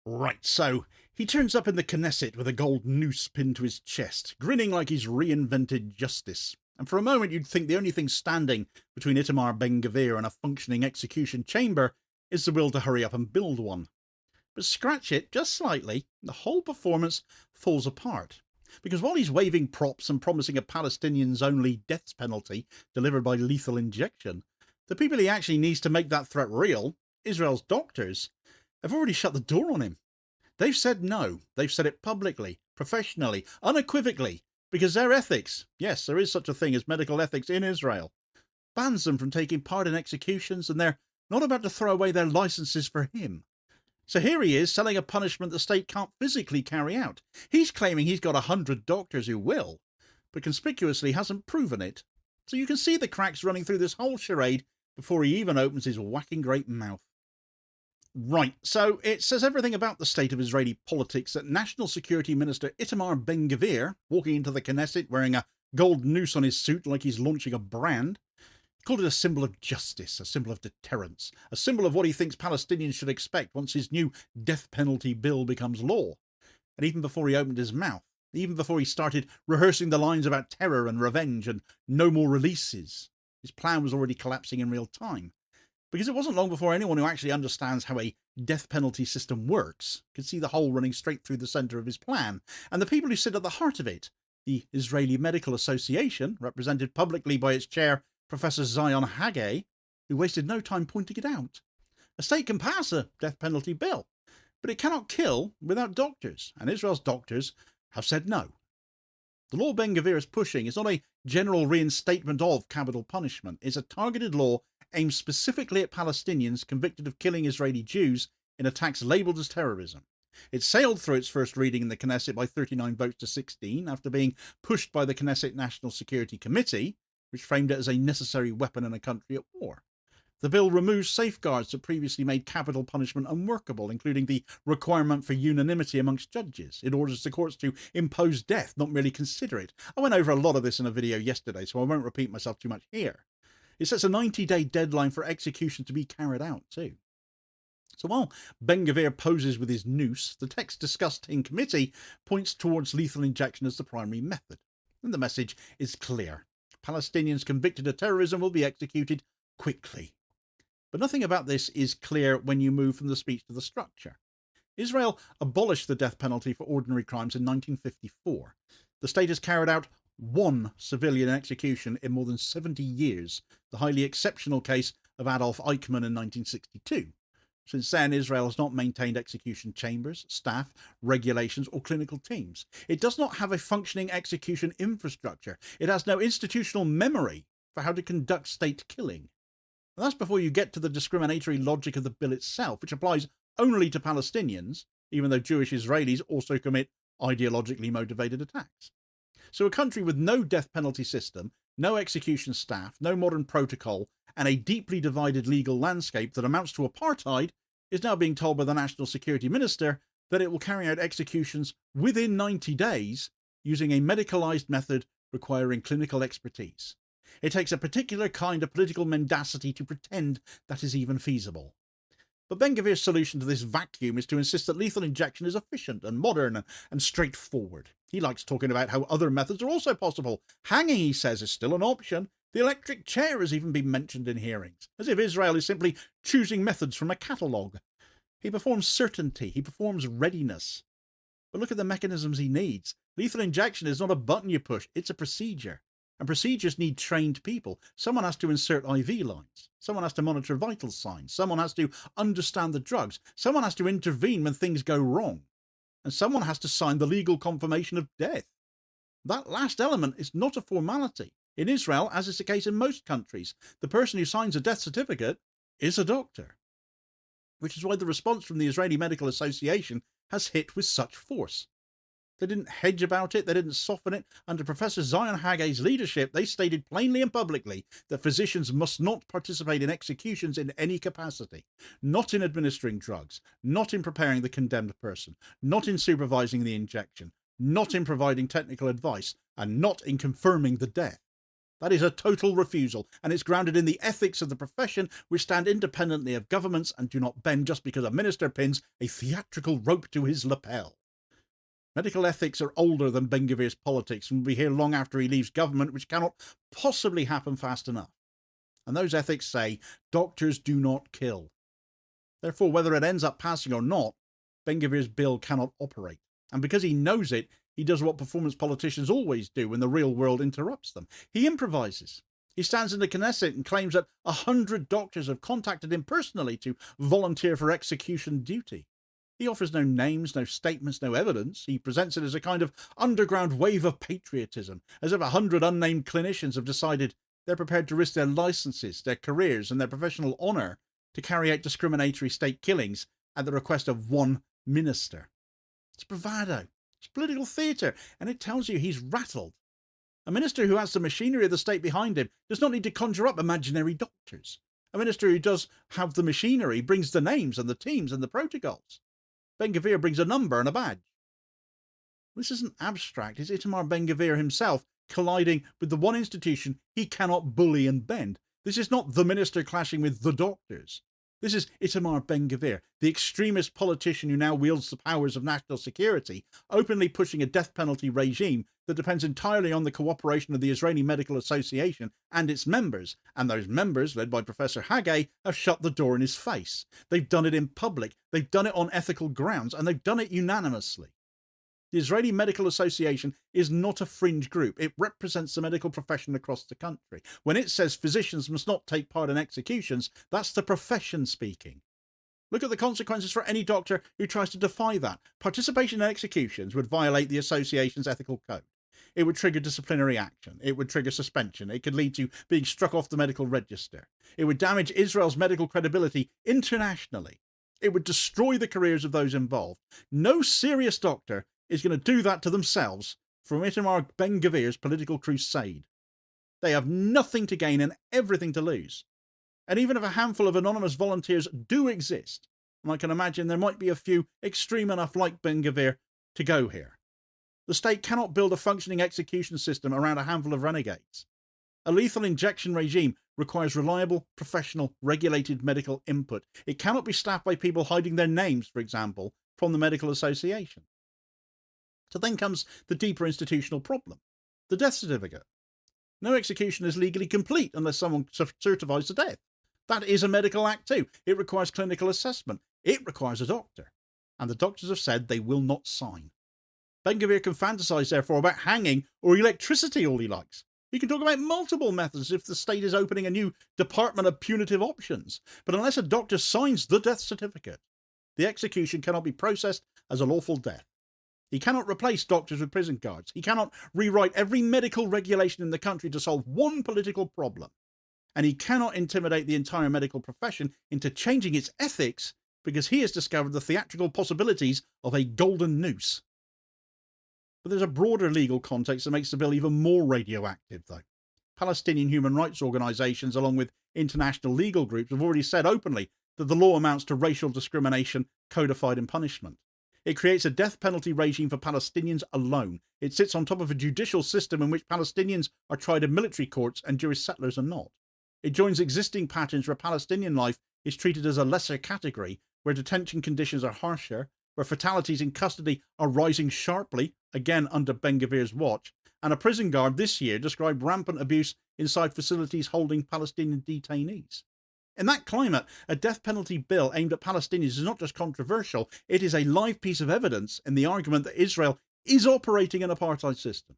Right, so he turns up in the Knesset with a gold noose pinned to his chest, grinning like he's reinvented justice. And for a moment you'd think the only thing standing between Itamar Ben Gvir and a functioning execution chamber is the will to hurry up and build one. But scratch it just slightly, the whole performance falls apart. Because while he's waving props and promising a Palestinians only death penalty delivered by lethal injection, the people he actually needs to make that threat real, Israel's doctors, have already shut the door on him. They've said no. They've said it publicly, professionally, unequivocally, because their ethics, yes, there is such a thing as medical ethics in Israel, bans them from taking part in executions, and they're not about to throw away their licenses for him. So here he is selling a punishment the state can't physically carry out. He's claiming he's got 100 doctors who will, but conspicuously hasn't proven it. So you can see the cracks running through this whole charade before he even opens his whacking great mouth. Right, so it says everything about the state of Israeli politics that National Security Minister Itamar Ben Gvir, walking into the Knesset wearing a gold noose on his suit like he's launching a brand, called it a symbol of justice, a symbol of deterrence, a symbol of what he thinks Palestinians should expect once his new death penalty bill becomes law. And even before he opened his mouth, even before he started rehearsing the lines about terror and revenge and no more releases, his plan was already collapsing in real time. Because it wasn't long before anyone who actually understands how a death penalty system works could see the hole running straight through the centre of his plan. And the people who sit at the heart of it, the Israeli Medical Association, represented publicly by its chair, Professor Zion Hagay, who wasted no time pointing it out. A state can pass a death penalty bill, but it cannot kill without doctors, and Israel's doctors have said no. The law Ben Gvir is pushing is not a general reinstatement of capital punishment. It's a targeted law aimed specifically at Palestinians convicted of killing Israeli Jews in attacks labelled as terrorism. It sailed through its first reading in the Knesset by 39 votes to 16 after being pushed by the Knesset National Security Committee, which framed it as a necessary weapon in a country at war. The bill removes safeguards that previously made capital punishment unworkable, including the requirement for unanimity amongst judges. It orders the courts to impose death, not merely consider it. I went over a lot of this in a video yesterday, so I won't repeat myself too much here. It sets a 90-day deadline for execution to be carried out, too. So while Ben Gvir poses with his noose, the text discussed in committee points towards lethal injection as the primary method. And the message is clear. Palestinians convicted of terrorism will be executed quickly. But nothing about this is clear when you move from the speech to the structure. Israel abolished the death penalty for ordinary crimes in 1954. The state has carried out one civilian execution in more than 70 years, the highly exceptional case of Adolf Eichmann in 1962. Since then, Israel has not maintained execution chambers, staff, regulations, or clinical teams. It does not have a functioning execution infrastructure. It has no institutional memory for how to conduct state killing. And that's before you get to the discriminatory logic of the bill itself, which applies only to Palestinians, even though Jewish Israelis also commit ideologically motivated attacks. So a country with no death penalty system, no execution staff, no modern protocol, and a deeply divided legal landscape that amounts to apartheid is now being told by the National Security Minister that it will carry out executions within 90 days using a medicalised method requiring clinical expertise. It takes a particular kind of political mendacity to pretend that is even feasible. But Ben Gvir's solution to this vacuum is to insist that lethal injection is efficient and modern and straightforward. He likes talking about how other methods are also possible. Hanging, he says, is still an option. The electric chair has even been mentioned in hearings, as if Israel is simply choosing methods from a catalogue. He performs certainty, he performs readiness. But look at the mechanisms he needs. Lethal injection is not a button you push, it's a procedure. And procedures need trained people. Someone has to insert IV lines. Someone has to monitor vital signs. Someone has to understand the drugs. Someone has to intervene when things go wrong. And someone has to sign the legal confirmation of death. That last element is not a formality. In Israel, as is the case in most countries, the person who signs a death certificate is a doctor. Which is why the response from the Israeli Medical Association has hit with such force. They didn't hedge about it, they didn't soften it. Under Professor Zion Hagay's leadership, they stated plainly and publicly that physicians must not participate in executions in any capacity. Not in administering drugs, not in preparing the condemned person, not in supervising the injection, not in providing technical advice, and not in confirming the death. That is a total refusal, and it's grounded in the ethics of the profession, which stand independently of governments and do not bend just because a minister pins a theatrical rope to his lapel. Medical ethics are older than Ben Gvir's politics and will be here long after he leaves government, which cannot possibly happen fast enough. And those ethics say doctors do not kill. Therefore, whether it ends up passing or not, Ben Gvir's bill cannot operate. And because he knows it, he does what performance politicians always do when the real world interrupts them. He improvises. He stands in the Knesset and claims that 100 doctors have contacted him personally to volunteer for execution duty. He offers no names, no statements, no evidence. He presents it as a kind of underground wave of patriotism, as if 100 unnamed clinicians have decided they're prepared to risk their licenses, their careers, and their professional honour to carry out discriminatory state killings at the request of one minister. It's bravado. It's political theatre, and it tells you he's rattled. A minister who has the machinery of the state behind him does not need to conjure up imaginary doctors. A minister who does have the machinery brings the names and the teams and the protocols. Ben Gvir brings a number and a badge. This isn't abstract. It's Itamar Ben Gvir himself colliding with the one institution he cannot bully and bend. This is not the minister clashing with the doctors. This is Itamar Ben Gvir, the extremist politician who now wields the powers of national security, openly pushing a death penalty regime that depends entirely on the cooperation of the Israeli Medical Association and its members, and those members, led by Professor Hagay, have shut the door in his face. They've done it in public, they've done it on ethical grounds, and they've done it unanimously. The Israeli Medical Association is not a fringe group. It represents the medical profession across the country. When it says physicians must not take part in executions, that's the profession speaking. Look at the consequences for any doctor who tries to defy that. Participation in executions would violate the association's ethical code. It would trigger disciplinary action. It would trigger suspension. It could lead to being struck off the medical register. It would damage Israel's medical credibility internationally. It would destroy the careers of those involved. No serious doctor is going to do that to themselves from Itamar Ben Gvir's political crusade. They have nothing to gain and everything to lose. And even if a handful of anonymous volunteers do exist, and I can imagine there might be a few extreme enough like Ben Gvir to go here, the state cannot build a functioning execution system around a handful of renegades. A lethal injection regime requires reliable, professional, regulated medical input. It cannot be staffed by people hiding their names, for example, from the medical association. So then comes the deeper institutional problem, the death certificate. No execution is legally complete unless someone certifies the death. That is a medical act too. It requires clinical assessment. It requires a doctor. And the doctors have said they will not sign. Ben Gvir can fantasize, therefore, about hanging or electricity all he likes. He can talk about multiple methods if the state is opening a new department of punitive options. But unless a doctor signs the death certificate, the execution cannot be processed as a lawful death. He cannot replace doctors with prison guards. He cannot rewrite every medical regulation in the country to solve one political problem. And he cannot intimidate the entire medical profession into changing its ethics because he has discovered the theatrical possibilities of a golden noose. But there's a broader legal context that makes the bill even more radioactive, though. Palestinian human rights organisations, along with international legal groups, have already said openly that the law amounts to racial discrimination codified in punishment. It creates a death penalty regime for Palestinians alone. It sits on top of a judicial system in which Palestinians are tried in military courts and Jewish settlers are not. It joins existing patterns where Palestinian life is treated as a lesser category, where detention conditions are harsher, where fatalities in custody are rising sharply, again under Ben Gvir's watch, and a prison guard this year described rampant abuse inside facilities holding Palestinian detainees. In that climate, a death penalty bill aimed at Palestinians is not just controversial, it is a live piece of evidence in the argument that Israel is operating an apartheid system.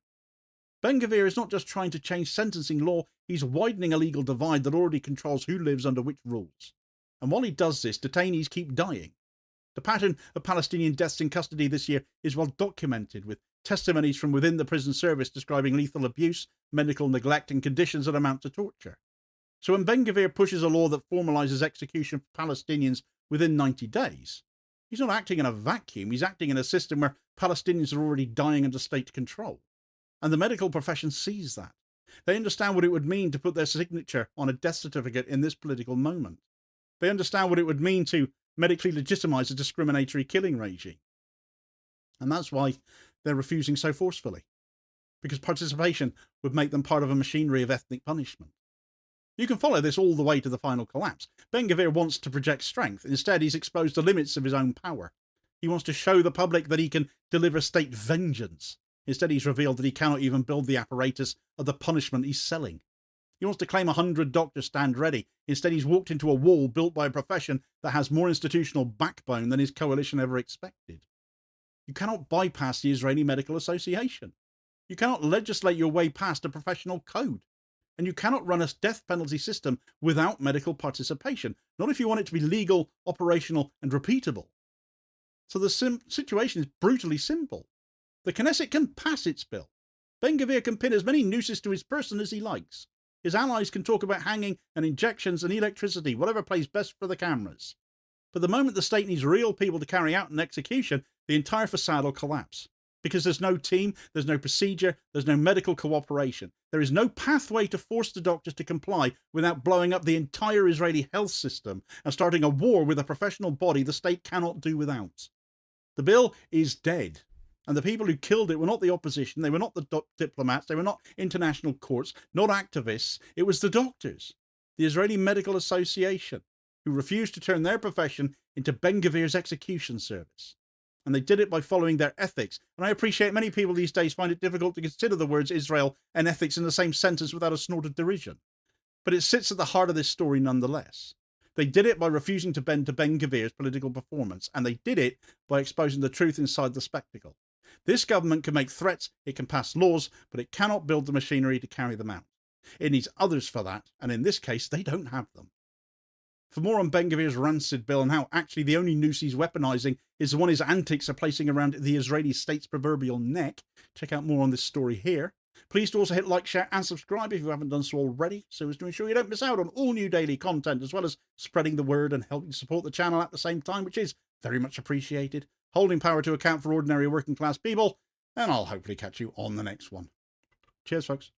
Ben Gvir is not just trying to change sentencing law, he's widening a legal divide that already controls who lives under which rules. And while he does this, detainees keep dying. The pattern of Palestinian deaths in custody this year is well documented, with testimonies from within the prison service describing lethal abuse, medical neglect, and conditions that amount to torture. So when Ben Gvir pushes a law that formalises execution for Palestinians within 90 days, he's not acting in a vacuum, he's acting in a system where Palestinians are already dying under state control. And the medical profession sees that. They understand what it would mean to put their signature on a death certificate in this political moment. They understand what it would mean to medically legitimise a discriminatory killing regime. And that's why they're refusing so forcefully. because participation would make them part of a machinery of ethnic punishment. You can follow this all the way to the final collapse. Ben Gvir wants to project strength. Instead, he's exposed the limits of his own power. He wants to show the public that he can deliver state vengeance. Instead, he's revealed that he cannot even build the apparatus of the punishment he's selling. He wants to claim 100 doctors stand ready. Instead, he's walked into a wall built by a profession that has more institutional backbone than his coalition ever expected. You cannot bypass the Israeli Medical Association. You cannot legislate your way past a professional code. And you cannot run a death penalty system without medical participation, not if you want it to be legal, operational, and repeatable. So the situation is brutally simple. The Knesset can pass its bill. Ben Gvir can pin as many nooses to his person as he likes. His allies can talk about hanging and injections and electricity, whatever plays best for the cameras. But the moment the state needs real people to carry out an execution, the entire facade will collapse. Because there's no team, there's no procedure, there's no medical cooperation. There is no pathway to force the doctors to comply without blowing up the entire Israeli health system and starting a war with a professional body the state cannot do without. The bill is dead. And the people who killed it were not the opposition, they were not the diplomats, they were not international courts, not activists. It was the doctors, the Israeli Medical Association, who refused to turn their profession into Ben Gvir's execution service. And they did it by following their ethics. And I appreciate many people these days find it difficult to consider the words Israel and ethics in the same sentence without a snort of derision. But it sits at the heart of this story nonetheless. They did it by refusing to bend to Ben Gvir's political performance, and they did it by exposing the truth inside the spectacle. This government can make threats, it can pass laws, but it cannot build the machinery to carry them out. It needs others for that, and in this case, they don't have them. For more on Ben Gvir's rancid bill and how actually the only noose he's weaponizing is the one his antics are placing around the Israeli state's proverbial neck, check out more on this story here. Please do also hit like, share and subscribe if you haven't done so already, so as to ensure you don't miss out on all new daily content, as well as spreading the word and helping support the channel at the same time, which is very much appreciated. Holding power to account for ordinary working class people, and I'll hopefully catch you on the next one. Cheers, folks.